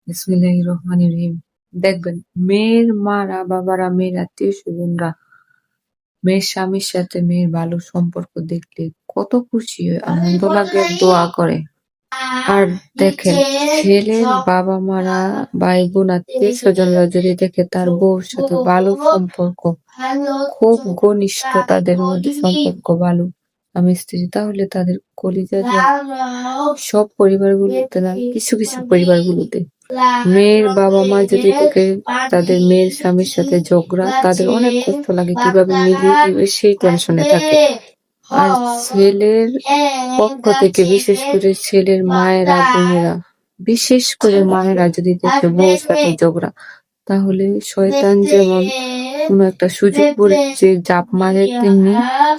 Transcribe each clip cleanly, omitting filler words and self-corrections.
বিসমিল্লাহির রহমানির রহিম। দেখবেন মেয়ের মারা, বাবারা, মেয়ের আত্মীয়-স্বজনরা মেয়ের স্বামীর সাথে মেয়ের ভালো সম্পর্ক দেখলে কত খুশি হয়, আনন্দ লাগে, দোয়া করে। আর দেখেন ছেলের বাবা-মারা, ভাই-বোন, আত্মীয়-স্বজনরা যদি দেখে তার বউর সাথে ভালো সম্পর্ক, খুব ঘনিষ্ঠ তাদের মধ্যে সম্পর্ক ভালো স্বামী-স্ত্রী, তাহলে তাদের কলিজা সব পরিবারগুলোতে না, কিছু কিছু পরিবারগুলোতে মেয়ের বাবা-মা যদি দেখে তাদের মেয়ের স্বামীর সাথে ঝগড়া, তাদের অনেক কষ্ট লাগে, কিভাবে মিলিয়ে দিবে সেই টেনশনে থাকে। আর ছেলের পক্ষ থেকে বিশেষ করে ছেলের মায়েরা, বোনেরা, বিশেষ করে মায়েরা যদি দেখে বউর সাথে ঝগড়া, তাহলে শয়তান যেমন কোন একটা সুযোগ পড়ে যে জাপ মারে, তেমনি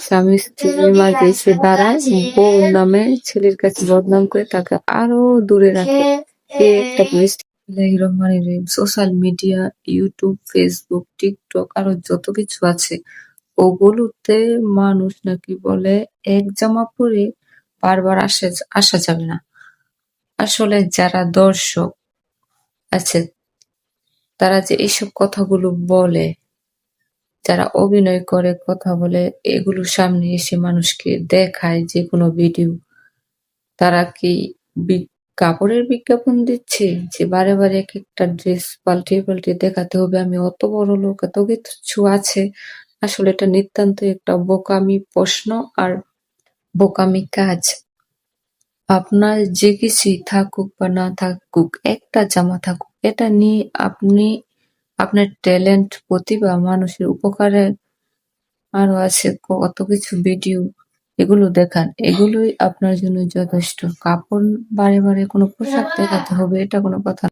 স্বামী স্ত্রীর মাঝে এসে দাঁড়ায়, বউর নামে ছেলের কাছে বদনাম করে তাকে আরো দূরে রাখে। এই একটা বিসমিল্লাহির রহমানির রহিম। Social media, YouTube, Facebook, TikTok আরো যত কিছু আছে, ওগুলোতে মানুষ নাকি বলে এক জামা পরে বারবার আসা যাবে না। আসলে যারা দর্শক আছে তারা যে এইসব কথাগুলো বলে, যারা অভিনয় করে কথা বলে, এগুলো সামনে এসে মানুষকে দেখায় যে কোনো ভিডিও, তারা কি কাপড়ের বিজ্ঞাপন দিচ্ছে যে বারে বারে এক একটা ড্রেস পাল্টে পাল্টে দেখাতে হবে আমি অত বড় লোক, এত কিছু আছে? আসলে এটা নিতান্ত একটা বোকামি প্রশ্ন আর বোকামি কাজ। আপনার যে কিছুই থাকুক বা না থাকুক, একটা জামা থাকুক, এটা নিয়ে আপনি আপনার ট্যালেন্ট, প্রতিভা, মানুষের উপকারে আরো আছে কত কিছু ভিডিও, এগুলো দেখান, এগুলোই আপনার জন্য যথেষ্ট। কাপড় বারে বারে কোনো পোশাক দেখাতে হবে, এটা কোনো কথা না।